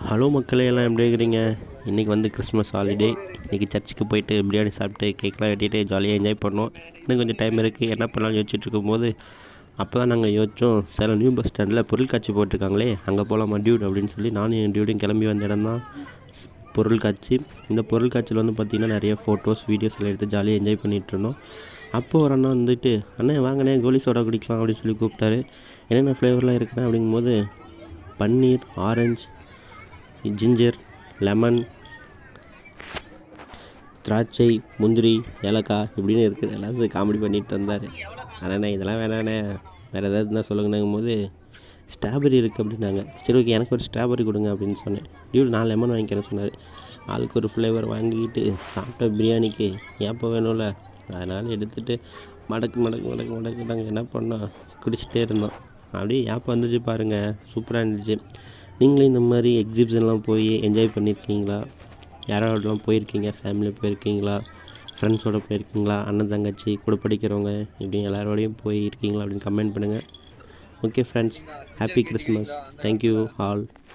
Hello மக்களே, எல்லாம் எப்படி இருக்கிறீங்க? இன்றைக்கி வந்து கிறிஸ்மஸ் ஹாலிடே. இன்றைக்கி சர்ச்சுக்கு போயிட்டு பிரியாணி சாப்பிட்டு கேக்லாம் வெட்டிட்டு ஜாலியாக என்ஜாய் பண்ணோம். இன்னும் கொஞ்சம் டைம் இருக்குது, என்ன பண்ணலாம்னு யோசிச்சுட்டு இருக்கும்போது அப்போ தான் நாங்கள் யோசித்தோம், சேலம் நியூ பஸ் ஸ்டாண்டில் பொருட்காட்சி போட்டிருக்காங்களே, அங்கே போகலாமா டியூட் அப்படின்னு சொல்லி நானும் என் டியூடையும் கிளம்பி வந்த இடம் தான் பொருட்காட்சி. இந்த பொருட்காட்சியில் வந்து பார்த்திங்கன்னா நிறைய ஃபோட்டோஸ் வீடியோஸ் எல்லாம் எடுத்து ஜாலியாக என்ஜாய் பண்ணிகிட்டு இருந்தோம். அப்போது ஒரு அண்ணா வந்துட்டு, அண்ணே வாங்கண்ணே கோலி சோடா குடிக்கலாம் அப்படின்னு சொல்லி கூப்பிட்டாரு. என்னென்ன ஃப்ளேவர்லாம் இருக்குண்ணே அப்படிங்கும்போது பன்னீர், ஆரஞ்சு, ஜிஞ்சர், லெமன், திராட்சை, முந்திரி, ஏலக்காய் இப்படின்னு இருக்குது. எல்லாத்தையும் காமெடி பண்ணிகிட்டு வந்தார். அண்ணே இதெல்லாம் வேணாண்ணே, வேறு ஏதாவது இருந்தால் சொல்லுங்கன்னுங்கும் போது ஸ்ட்ராபெரி இருக்குது அப்படின்னாங்க. சரி ஓகே, எனக்கு ஒரு ஸ்ட்ராபெரி கொடுங்க அப்படின்னு சொன்னேன். டியூட் நான் லெமன் வாங்கிக்கிறேன்னு சொன்னார். ஆளுக்கு ஒரு ஃப்ளேவர் வாங்கிக்கிட்டு சாப்பிட்ட பிரியாணிக்கு ஏப்போ வேணும்ல, அதனால் எடுத்துகிட்டு மடக்கு மடக்கு மடக்கு மடக்கு நாங்கள் என்ன பண்ணோம், குடிச்சிட்டே இருந்தோம். அப்படியே ஏப்போ வந்துச்சு பாருங்கள், சூப்பராக இருந்துச்சு. நீங்களும் இந்த மாதிரி எக்ஸிபிஷன்லாம் போய் என்ஜாய் பண்ணியிருக்கீங்களா? யாரோடலாம் போயிருக்கீங்க? ஃபேமிலியாக போயிருக்கீங்களா? ஃப்ரெண்ட்ஸோடு போயிருக்கீங்களா? அண்ணன் தங்கச்சி கூட படிக்கிறவங்க இப்படி எல்லாரோடையும் போயிருக்கீங்களா அப்படின்னு கமெண்ட் பண்ணுங்கள். Okay friends, happy Christmas. Thank you all.